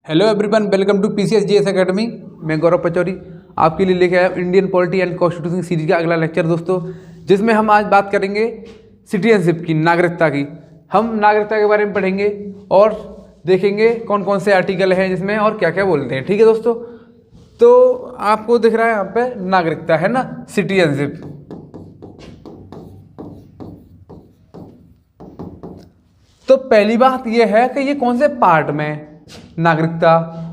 Hello everyone, welcome to PCS GS academy. मैं गौरव पचौरी आपके लिए लेके आया Indian polity and constitution series का अगला लेक्चर दोस्तों, जिसमें हम आज बात करेंगे सिटीजनशिप की, नागरिकता की। हम नागरिकता के बारे में पढ़ेंगे और देखेंगे कौन कौन से आर्टिकल हैं जिसमें और क्या क्या बोलते हैं। ठीक है दोस्तों, तो आपको दिख रहा है यहाँ पे नागरिकता है ना, सिटीजनशिप। तो पहली बात यह है कि ये कौन से पार्ट में है नागरिकता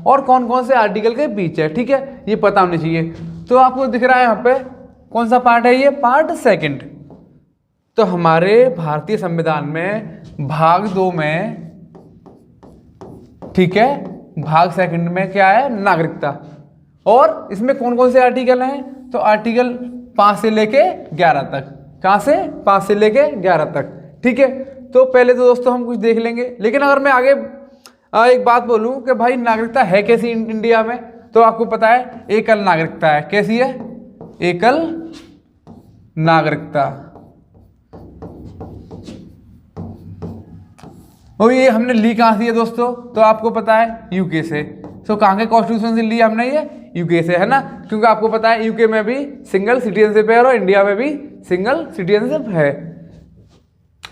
और कौन कौन से आर्टिकल के बीच है। ठीक है, ये पता होना चाहिए। तो आपको दिख रहा है यहाँ पे कौन सा पार्ट है, ये पार्ट सेकंड। तो हमारे भारतीय संविधान में भाग 2 में, ठीक है, भाग सेकंड में क्या है, नागरिकता। और इसमें कौन कौन से आर्टिकल हैं, तो आर्टिकल 5 से लेके 11 तक। कहाँ से, 5 से लेके 11 तक। ठीक है, तो पहले तो दोस्तों हम कुछ देख लेंगे, लेकिन अगर मैं आगे एक बात बोलूं कि भाई नागरिकता है कैसी इंडिया में, तो आपको पता है एकल नागरिकता है। कैसी है, एकल नागरिकता। और ये हमने ली कहां से है दोस्तों, तो आपको पता है यूके से। तो कहां के कॉन्स्टिट्यूशन से ली हमने, ये यूके से, है ना। क्योंकि आपको पता है यूके में भी सिंगल सिटीजनशिप है और इंडिया में भी सिंगल सिटीजनशिप है।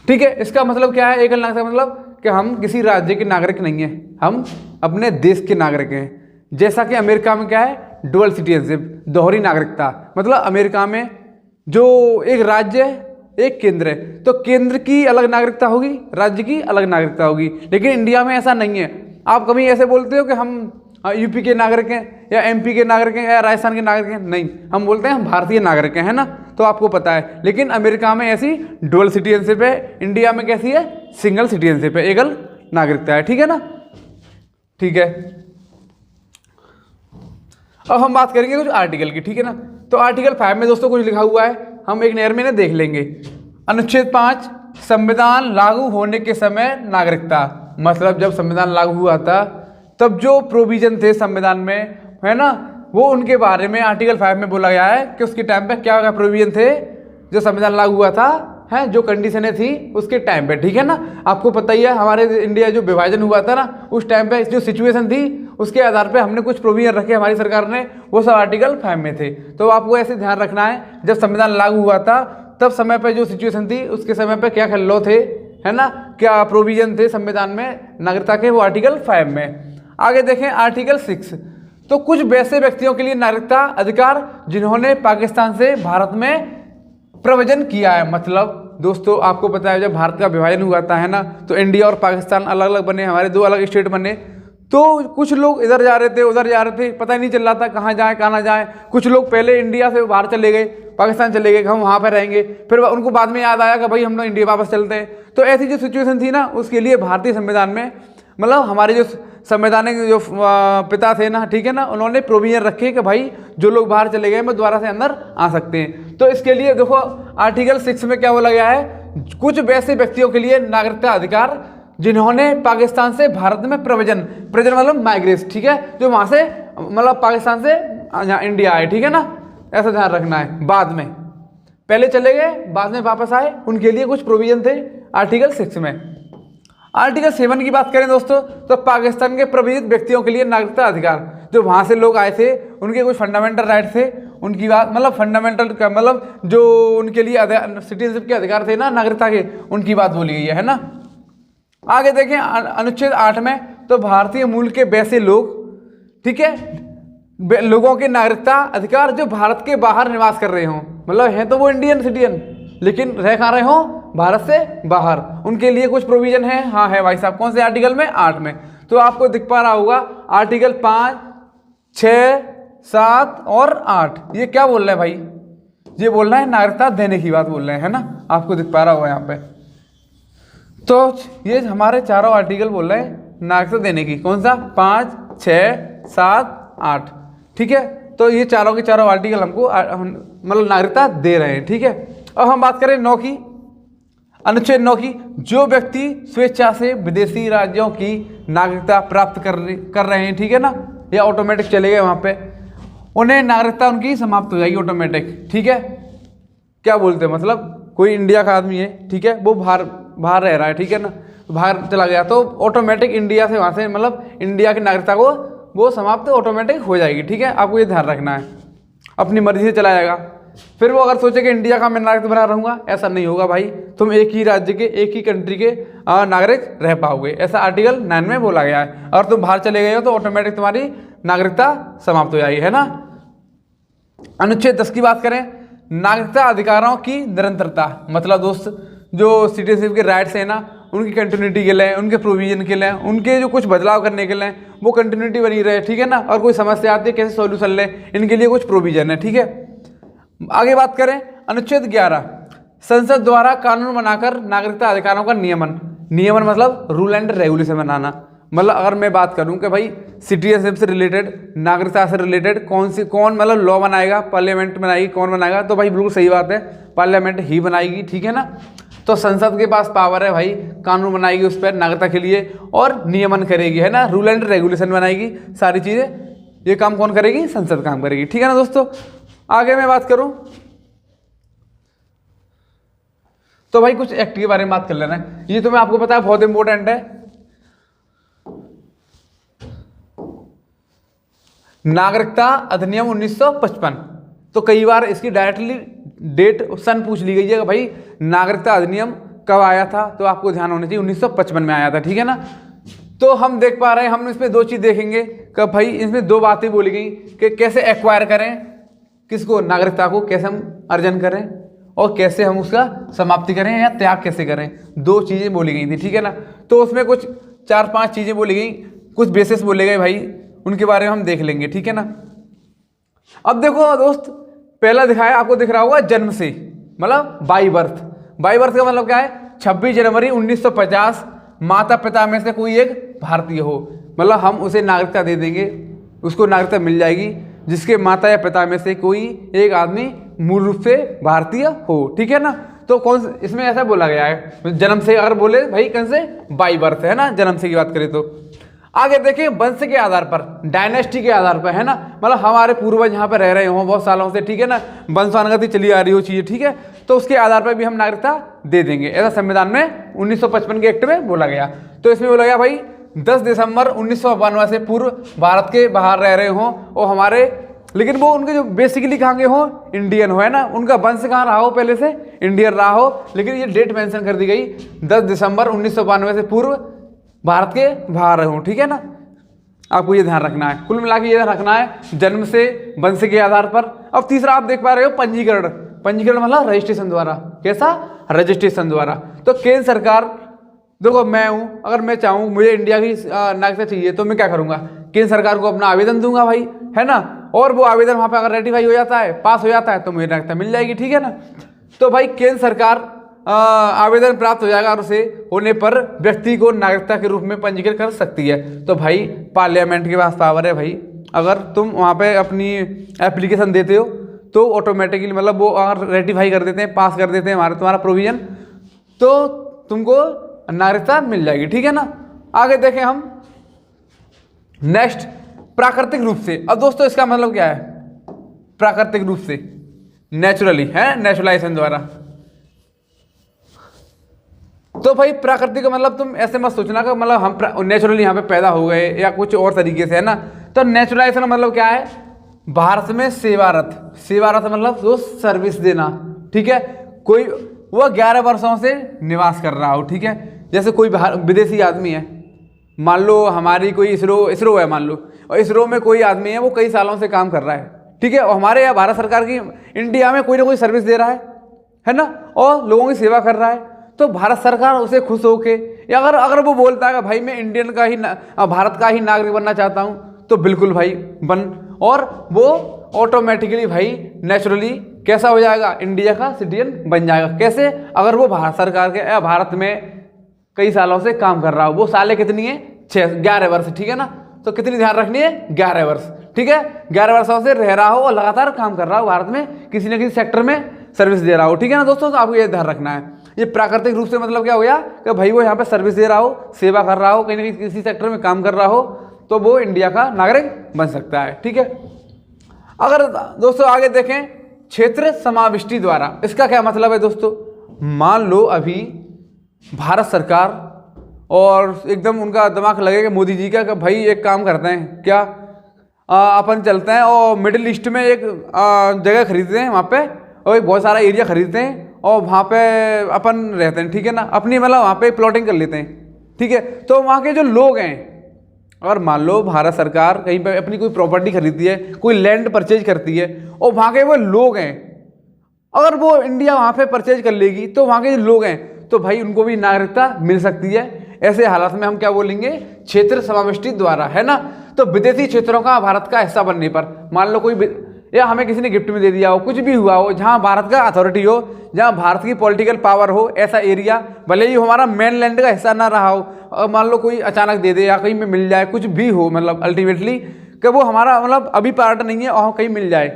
ठीक है, इसका मतलब क्या है, एकल नागरिकता मतलब कि हम किसी राज्य के नागरिक नहीं हैं, हम अपने देश के नागरिक हैं। जैसा कि अमेरिका में क्या है, डुअल सिटीजनशिप, दोहरी नागरिकता। मतलब अमेरिका में जो एक राज्य है, एक केंद्र है, तो केंद्र की अलग नागरिकता होगी, राज्य की अलग नागरिकता होगी। लेकिन इंडिया में ऐसा नहीं है। आप कभी ऐसे बोलते हो कि हम यूपी के नागरिक हैं या एमपी के नागरिक हैं या राजस्थान के नागरिक हैं, नहीं, हम बोलते हैं हम भारतीय नागरिक हैं, है ना। तो आपको पता है, लेकिन अमेरिका में ऐसी डुअल सिटीजनशिप है, इंडिया में कैसी है, सिंगल सिटीजनशिप है, एकल नागरिकता है। ठीक है ना, ठीक है। अब हम बात करेंगे कुछ आर्टिकल की, ठीक है ना। तो आर्टिकल 5 में दोस्तों कुछ लिखा हुआ है, हम एक नहर में देख लेंगे। अनुच्छेद 5, संविधान लागू होने के समय नागरिकता। मतलब जब संविधान लागू हुआ था तब जो प्रोविजन थे संविधान में, है ना, वो उनके बारे में आर्टिकल 5 में बोला गया है कि उसके टाइम पे क्या क्या प्रोविजन थे जो संविधान लागू हुआ था, है, जो कंडीशनें थी उसके टाइम पे। ठीक है ना, आपको पता ही है हमारे इंडिया जो विभाजन हुआ था ना, उस टाइम पे जो सिचुएशन थी उसके आधार पे हमने कुछ प्रोविजन रखे हमारी सरकार ने, वो सब आर्टिकल 5 में थे। तो आपको ऐसे ध्यान रखना है, जब संविधान लागू हुआ था तब समय पर जो सिचुएशन थी उसके समय पर क्या लॉ थे, है ना, क्या प्रोविजन थे संविधान में नागरिकता के, वो आर्टिकल 5 में। आगे देखें आर्टिकल 6। तो कुछ वैसे व्यक्तियों के लिए नागरिकता अधिकार जिन्होंने पाकिस्तान से भारत में प्रव्रजन किया है। मतलब दोस्तों आपको पता है जब भारत का विभाजन हुआ था, है ना, तो इंडिया और पाकिस्तान अलग अलग बने, हमारे 2 अलग स्टेट बने। तो कुछ लोग इधर जा रहे थे, उधर जा रहे थे, पता ही नहीं चल रहा था कहाँ जाए कहाँ ना जाए। कुछ लोग पहले इंडिया से बाहर चले गए, पाकिस्तान चले गए, हम वहाँ पर रहेंगे, फिर उनको बाद में याद आया कि भाई हम लोग इंडिया वापस चलते हैं। तो ऐसी जो सिचुएशन थी ना, उसके लिए भारतीय संविधान में, मतलब हमारे जो संवैधानिक जो पिता थे ना, ठीक है ना, उन्होंने प्रोविजन रखे कि भाई जो लोग बाहर चले गए वो दोबारा से अंदर आ सकते हैं। तो इसके लिए देखो आर्टिकल 6 में क्या बोला गया है, कुछ वैसे व्यक्तियों के लिए नागरिकता अधिकार जिन्होंने पाकिस्तान से भारत में प्रव्रजन मतलब माइग्रेट, ठीक है, जो वहाँ से मतलब पाकिस्तान से यहाँ इंडिया आए। ठीक है ना, ऐसा ध्यान रखना है। बाद में पहले चले गए बाद में वापस आए, उनके लिए कुछ प्रोविजन थे आर्टिकल 6 में। आर्टिकल 7 की बात करें दोस्तों, तो पाकिस्तान के प्रभावित व्यक्तियों के लिए नागरिकता अधिकार, जो वहाँ से लोग आए थे उनके कुछ फंडामेंटल राइट थे, उनकी बात मतलब फंडामेंटल मतलब जो उनके लिए सिटीजनशिप के अधिकार थे ना नागरिकता के, उनकी बात बोली गई है ना। आगे देखें अनुच्छेद 8 में, तो भारतीय मूल के वैसे लोग, ठीक है, लोगों के नागरिकता अधिकार जो भारत के बाहर निवास कर रहे हों, मतलब हैं तो वो इंडियन सिटीजन लेकिन रह कहाँ रहे हों, भारत से बाहर, उनके लिए कुछ प्रोविजन है। हाँ है भाई साहब, कौन से आर्टिकल में, 8 में। तो आपको दिख पा रहा होगा आर्टिकल 5, 6, 7 और 8, ये क्या बोल रहे हैं भाई, ये बोल रहे हैं नागरिकता देने की बात बोल रहे हैं, है ना, आपको दिख पा रहा होगा यहाँ पे। तो ये हमारे चारों आर्टिकल बोल रहे हैं नागरिकता देने की, कौन सा, 5, 6, 7, 8, ठीक है। तो ये चारों के चारों आर्टिकल हमको मतलब नागरिकता दे रहे हैं। ठीक है, अब हम बात करें 9 की, अनुच्छेद 9 की, जो व्यक्ति स्वेच्छा से विदेशी राज्यों की नागरिकता प्राप्त कर रहे हैं, ठीक है ना, या ऑटोमेटिक चले गए वहाँ पे, उन्हें नागरिकता उनकी समाप्त हो जाएगी ऑटोमेटिक। ठीक है, क्या बोलते हैं, मतलब कोई इंडिया का आदमी है, ठीक है, वो बाहर रह रहा है, ठीक है ना, तो बाहर चला गया तो ऑटोमेटिक इंडिया से, वहाँ से मतलब इंडिया की नागरिकता को वो समाप्त ऑटोमेटिक हो जाएगी। ठीक है, आपको ये ध्यान रखना है, अपनी मर्जी से चला जाएगा। फिर वो अगर सोचे कि इंडिया का मैं नागरिक बना रहूँगा, ऐसा नहीं होगा भाई, तुम एक ही राज्य के, एक ही कंट्री के नागरिक रह पाओगे, ऐसा आर्टिकल 9 में बोला गया है। अगर तुम बाहर चले गए हो तो ऑटोमेटिक तुम्हारी नागरिकता समाप्त हो जाएगी, है ना। अनुच्छेद 10 की बात करें, नागरिकता अधिकारों की निरंतरता, मतलब दोस्त जो सिटीजनशिप के राइट्स हैं ना, उनकी कंटिन्यूटी के लिए, उनके प्रोविजन के लिए, उनके जो कुछ बदलाव करने के लिए वो कंटिन्यूटी बनी रहे। ठीक है ना, और कोई समस्या आती है कैसे सॉल्यूशन ले, इनके लिए कुछ प्रोविजन है। ठीक है, आगे बात करें अनुच्छेद 11, संसद द्वारा कानून बनाकर नागरिकता अधिकारों का नियमन। नियमन मतलब रूल एंड रेगुलेशन बनाना। मतलब अगर मैं बात करूं कि भाई सिटीजनशिप से रिलेटेड, नागरिकता से रिलेटेड कौन मतलब लॉ बनाएगा, पार्लियामेंट बनाएगी, कौन बनाएगा, तो भाई बिल्कुल सही बात है, पार्लियामेंट ही बनाएगी। ठीक है ना, तो संसद के पास पावर है भाई, कानून बनाएगी उस पर नागरिकता के लिए और नियमन करेगी, है ना, रूल एंड रेगुलेशन बनाएगी, सारी चीज़ें, ये काम कौन करेगी, संसद काम करेगी। ठीक है ना दोस्तों, आगे मैं बात करूं तो भाई कुछ एक्ट के बारे में बात कर लेना है, ये तो मैं आपको पता है बहुत इंपॉर्टेंट है। नागरिकता अधिनियम 1955, तो कई बार इसकी डायरेक्टली डेट सन पूछ ली गई है कि भाई नागरिकता अधिनियम कब आया था, तो आपको ध्यान होना चाहिए 1955 में आया था। ठीक है ना, तो हम देख पा रहे हैं, हम इसमें दो चीज़ देखेंगे कि भाई इसमें दो बातें बोली गई कि कैसे एक्वायर करें, किसको, नागरिकता को कैसे हम अर्जन करें और कैसे हम उसका समाप्ति करें या त्याग कैसे करें, दो चीज़ें बोली गई थी। ठीक है ना, तो उसमें कुछ 4-5 चीज़ें बोली गई, कुछ बेसिस बोले गए भाई, उनके बारे में हम देख लेंगे। ठीक है ना, अब देखो दोस्त, पहला दिखाया आपको दिख रहा होगा जन्म से, मतलब बाई बर्थ। बाई बर्थ का मतलब क्या है, 26 जनवरी 1950 माता पिता में से कोई एक भारतीय हो, मतलब हम उसे नागरिकता दे देंगे, उसको नागरिकता मिल जाएगी जिसके माता या पिता में से कोई एक आदमी मूल रूप से भारतीय हो। ठीक है ना, तो कौन इसमें ऐसा बोला गया है, जन्म से अगर बोले भाई कौन से, बाई बर्थ, है ना, जन्म से की बात करें तो। आगे देखिए वंश के आधार पर, डायनेस्टी के आधार पर, है ना, मतलब हमारे पूर्वज यहाँ पर रह रहे हों बहुत सालों से, ठीक है ना, वंशानुगति चली आ रही हो चीज़ें, ठीक है, तो उसके आधार पर भी हम नागरिकता दे देंगे, ऐसा संविधान में 1955 के एक्ट में बोला गया। तो इसमें बोला गया भाई 10 दिसंबर 1992 से पूर्व भारत के बाहर रह रहे हों और हमारे, लेकिन वो उनके जो बेसिकली कहाँ के हों, इंडियन हो, है ना, उनका वंश कहाँ रहा हो, पहले से इंडियन रहा हो, लेकिन ये डेट मेंशन कर दी गई 10 दिसंबर 1992 से पूर्व भारत के बाहर रहे हों। ठीक है ना, आपको ये ध्यान रखना है, कुल मिला के ये ध्यान रखना है, जन्म से, वंश के आधार पर। अब तीसरा आप देख पा रहे हो पंजीकरण। पंजीकरण मतलब रजिस्ट्रेशन द्वारा, कैसा, रजिस्ट्रेशन द्वारा। तो केंद्र सरकार, देखो मैं हूँ, अगर मैं चाहूँ मुझे इंडिया की नागरिकता चाहिए तो मैं क्या करूँगा, केंद्र सरकार को अपना आवेदन दूंगा भाई, है ना, और वो आवेदन वहाँ पे अगर रेटिफाई हो जाता है, पास हो जाता है, तो मुझे नागरिकता मिल जाएगी। ठीक है ना, तो भाई केंद्र सरकार आवेदन प्राप्त हो जाएगा और उसे होने पर व्यक्ति को नागरिकता के रूप में पंजीकृत कर सकती है। तो भाई पार्लियामेंट के पास पावर है भाई, अगर तुम वहाँ पे अपनी एप्लीकेशन देते हो तो ऑटोमेटिकली, मतलब वो अगर रेटिफाई कर देते हैं, पास कर देते हैं तुम्हारा प्रोविजन, तो तुमको नागरिकता मिल जाएगी। ठीक है ना, आगे देखें हम नेक्स्ट, प्राकृतिक रूप से। अब दोस्तों इसका मतलब क्या है, प्राकृतिक रूप से, नेचुरली, है, नेचुरलाइजेशन द्वारा। तो भाई प्राकृतिक का मतलब तुम ऐसे मत सोचना कि मतलब हम नेचुरली यहाँ पे पैदा हो गए या कुछ और तरीके से, है ना। तो नेचुरलाइजेशन का मतलब क्या है, भारत में सेवारत, सेवारत मतलब जो सर्विस देना, ठीक है, कोई वो 11 वर्षों से निवास कर रहा हो। ठीक है, जैसे कोई विदेशी आदमी है, मान लो हमारी कोई इसरो है मान लो, और इसरो में कोई आदमी है वो कई सालों से काम कर रहा है, ठीक है, और हमारे यहाँ भारत सरकार की इंडिया में कोई ना कोई सर्विस दे रहा है ना, और लोगों की सेवा कर रहा है, तो भारत सरकार उसे खुश होके, या अगर वो बोलता है कि भाई मैं इंडियन का ही भारत का ही नागरिक बनना चाहता हूँ, तो बिल्कुल भाई बन, और वो ऑटोमेटिकली भाई नेचुरली कैसा हो जाएगा, इंडिया का सिटीजन बन जाएगा। कैसे, अगर वो भारत सरकार के या भारत में कई सालों से काम कर रहा हो। वो सालें कितनी है, 11 वर्ष, ठीक है ना, तो कितनी ध्यान रखनी है, 11 वर्ष, ठीक है, 11 वर्षों से रह रहा हो और लगातार काम कर रहा हो भारत में, किसी न किसी सेक्टर में सर्विस दे रहा हो। ठीक है ना दोस्तों, तो आपको ये ध्यान रखना है। ये प्राकृतिक रूप से मतलब क्या हो गया कि भाई वो यहाँ पे सर्विस दे रहा हो, सेवा कर रहा हो, कहीं ना कहीं किसी सेक्टर में काम कर रहा हो, तो वो इंडिया का नागरिक बन सकता है। ठीक है, अगर दोस्तों आगे देखें, क्षेत्र समाविष्टि द्वारा, इसका क्या मतलब है दोस्तों, मान लो अभी भारत सरकार और एकदम उनका दिमाग लगेगा मोदी जी का कि भाई एक काम करते हैं क्या, अपन चलते हैं और मिडिल ईस्ट में एक जगह खरीदते हैं वहाँ पे, और एक बहुत सारा एरिया खरीदते हैं और वहाँ पे अपन रहते हैं, ठीक है ना, अपनी मतलब वहाँ पे प्लॉटिंग कर लेते हैं, ठीक है। तो वहाँ के जो लोग हैं, अगर मान लो भारत सरकार कहीं पे अपनी कोई प्रॉपर्टी खरीदती है, कोई लैंड परचेज करती है, और वहाँ के वो लोग हैं, अगर वो इंडिया वहाँ पे परचेज कर लेगी तो वहाँ के जो लोग हैं तो भाई उनको भी नागरिकता मिल सकती है। ऐसे हालात में हम क्या बोलेंगे, क्षेत्र समाविष्टि द्वारा, है ना। तो विदेशी क्षेत्रों का भारत का हिस्सा बनने पर, मान लो कोई या हमें किसी ने गिफ्ट में दे दिया हो, कुछ भी हुआ हो, जहाँ भारत का अथॉरिटी हो, जहाँ भारत की पॉलिटिकल पावर हो, ऐसा एरिया, भले ही हमारा मेन लैंड का हिस्सा ना रहा हो, और मान लो कोई अचानक दे दे या कहीं में मिल जाए, कुछ भी हो, मतलब अल्टीमेटली कि वो हमारा मतलब अभी पार्ट नहीं है और कहीं मिल जाए,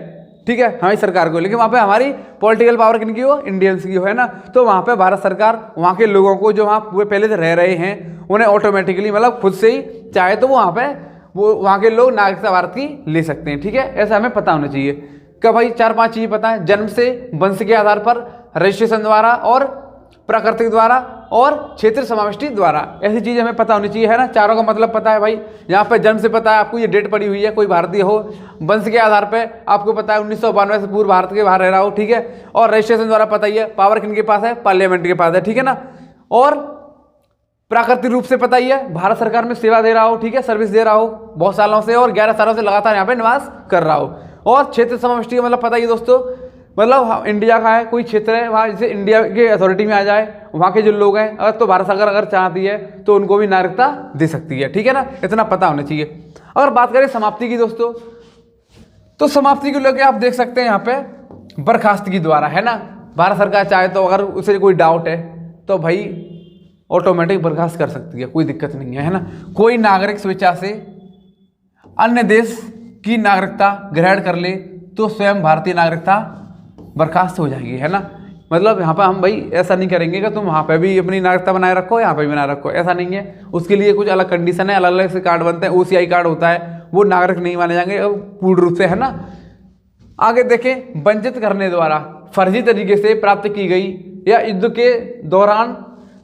ठीक है, हमारी सरकार को, लेकिन वहाँ पे हमारी पॉलिटिकल पावर किनकी हो, इंडियंस की हो, है ना। तो वहाँ पे भारत सरकार वहाँ के लोगों को जो वहाँ पहले से रह रहे हैं उन्हें ऑटोमेटिकली मतलब खुद से ही चाहे तो वो वहाँ के लोग नागरिकता भारत की ले सकते हैं, ठीक है। ऐसा हमें पता होना चाहिए कि भाई 4-5 चीज़ें पता है, जन्म से, वंश के आधार पर, रजिस्ट्रेशन द्वारा और प्राकृतिक द्वारा और क्षेत्र समाविष्टि द्वारा, ऐसी चीज़ हमें पता होनी चाहिए, है ना। चारों का मतलब पता है भाई, यहाँ पे जन्म से पता है आपको ये डेट पड़ी हुई है, कोई भारतीय हो, वंश के आधार पे आपको पता है 1992 से पूर्व भारत के बाहर रह रहा हो, ठीक है, और रजिस्ट्रेशन द्वारा पता ही है, पावर किनके पास है, पार्लियामेंट के पास है, ठीक है ना। और प्राकृतिक रूप से पता ही है, भारत सरकार में सेवा दे रहा हो, ठीक है, सर्विस दे रहा हो बहुत सालों से और 11 सालों से लगातार यहाँ पे निवास कर रहा हो। और क्षेत्र समाविष्टि का मतलब पता ही है दोस्तों, मतलब इंडिया का है, कोई क्षेत्र है वहाँ जैसे इंडिया के अथॉरिटी में आ जाए, वहाँ के जो लोग हैं अगर तो भारत सरकार अगर चाहती है तो उनको भी नागरिकता दे सकती है, ठीक है ना। इतना पता होना चाहिए। अगर बात करें समाप्ति की दोस्तों, तो समाप्ति को लेकर आप देख सकते हैं यहाँ पे बर्खास्तगी द्वारा, है ना। भारत सरकार चाहे तो अगर उसे कोई डाउट है तो भाई ऑटोमेटिक बर्खास्त कर सकती है, कोई दिक्कत नहीं है, है ना। कोई नागरिक स्वेच्छा से अन्य देश की नागरिकता ग्रहण कर ले तो स्वयं भारतीय नागरिकता बर्खास्त हो जाएगी, है ना। मतलब यहाँ पर हम भाई ऐसा नहीं करेंगे कि तुम वहाँ पे भी अपनी नागरिकता बनाए रखो, यहाँ पे भी बनाए रखो, ऐसा नहीं है। उसके लिए कुछ अलग कंडीशन है, अलग अलग से कार्ड बनते हैं, OCI कार्ड होता है, वो नागरिक नहीं माने जाएंगे पूर्ण रूप से, है ना। आगे देखें, वंचित करने द्वारा फर्जी तरीके से प्राप्त की गई या युद्ध के दौरान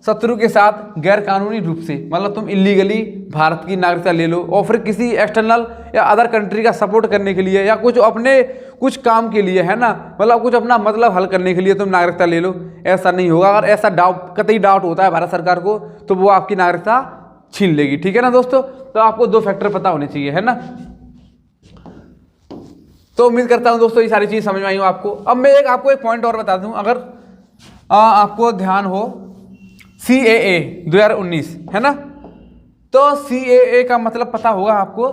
शत्रु के साथ गैर कानूनी रूप से, मतलब तुम इलीगली भारत की नागरिकता ले लो और फिर किसी एक्सटर्नल या अदर कंट्री का सपोर्ट करने के लिए या कुछ अपने कुछ काम के लिए, है ना, मतलब कुछ अपना मतलब हल करने के लिए तुम नागरिकता ले लो, ऐसा नहीं होगा। अगर ऐसा कतई डाउट होता है भारत सरकार को तो वो आपकी नागरिकता छीन लेगी, ठीक है ना दोस्तों। तो आपको 2 फैक्टर पता होने चाहिए, है ना। तो उम्मीद करता हूँ दोस्तों ये सारी चीज़ समझ में आई हो आपको। अब मैं आपको एक पॉइंट और बता दूँ, अगर आपको ध्यान हो, CAA 2019, है ना। तो CAA का मतलब पता होगा आपको,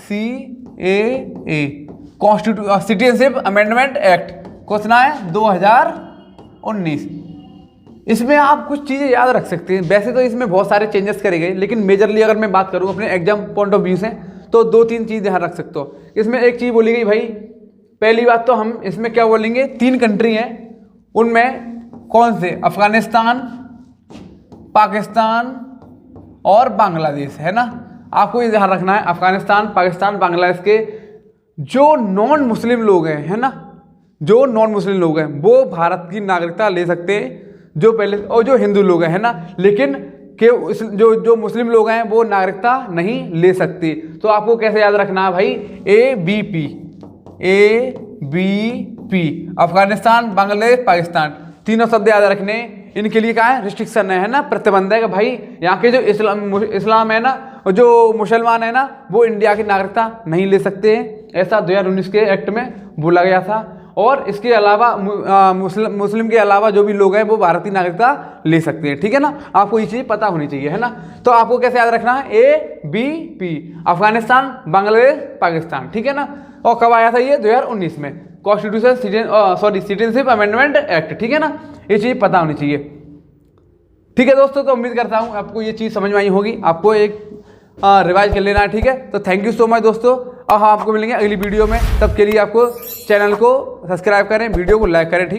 CAA सिटीजनशिप अमेंडमेंट एक्ट को सुना है 2019। इसमें आप कुछ चीज़ें याद रख सकते हैं। वैसे तो इसमें बहुत सारे चेंजेस करे गए, लेकिन मेजरली अगर मैं बात करूँ अपने एग्जाम पॉइंट ऑफ व्यू से तो 2-3 चीज़ ध्यान रख सकते हो। इसमें एक चीज़ बोली गई भाई, पहली बात तो हम इसमें क्या बोलेंगे, 3 कंट्री हैं, उनमें कौन से, अफगानिस्तान, पाकिस्तान और बांग्लादेश, है ना। आपको ये ध्यान रखना है, अफगानिस्तान, पाकिस्तान, बांग्लादेश के जो नॉन मुस्लिम लोग हैं, है ना, जो नॉन मुस्लिम लोग हैं वो भारत की नागरिकता ले सकते हैं, जो पहले, और जो हिंदू लोग हैं, है ना, लेकिन कि जो मुस्लिम लोग हैं वो नागरिकता नहीं ले सकते। तो आपको कैसे याद रखना है भाई, ABP, अफगानिस्तान, बांग्लादेश, पाकिस्तान, तीनों शब्द याद रखने। इनके लिए क्या है, रिस्ट्रिक्शन है ना, प्रतिबंध है कि भाई यहाँ के जो इस्लाम है ना, और जो मुसलमान है ना, वो इंडिया की नागरिकता नहीं ले सकते हैं, ऐसा 2019 के एक्ट में बोला गया था। और इसके अलावा मुस्लिम के अलावा जो भी लोग हैं वो भारतीय नागरिकता ले सकते हैं, ठीक है ना। आपको ये चीज़ पता होनी चाहिए, है ना। तो आपको कैसे याद रखना है, ABP, अफगानिस्तान, बांग्लादेश, पाकिस्तान, ठीक है ना। और कब आया था ये, 2019 में, कॉन्स्टिट्यूशन सिटीजनशिप अमेंडमेंट एक्ट, ठीक है ना। ये चीज़ पता होनी चाहिए, ठीक है दोस्तों। तो उम्मीद करता हूँ आपको ये चीज़ समझ में आई होगी, आपको एक रिवाइज कर लेना है, ठीक है। तो थैंक यू सो मच दोस्तों, और हाँ आपको मिलेंगे अगली वीडियो में। तब के लिए आपको चैनल को सब्सक्राइब करें, वीडियो को लाइक करें, ठीक।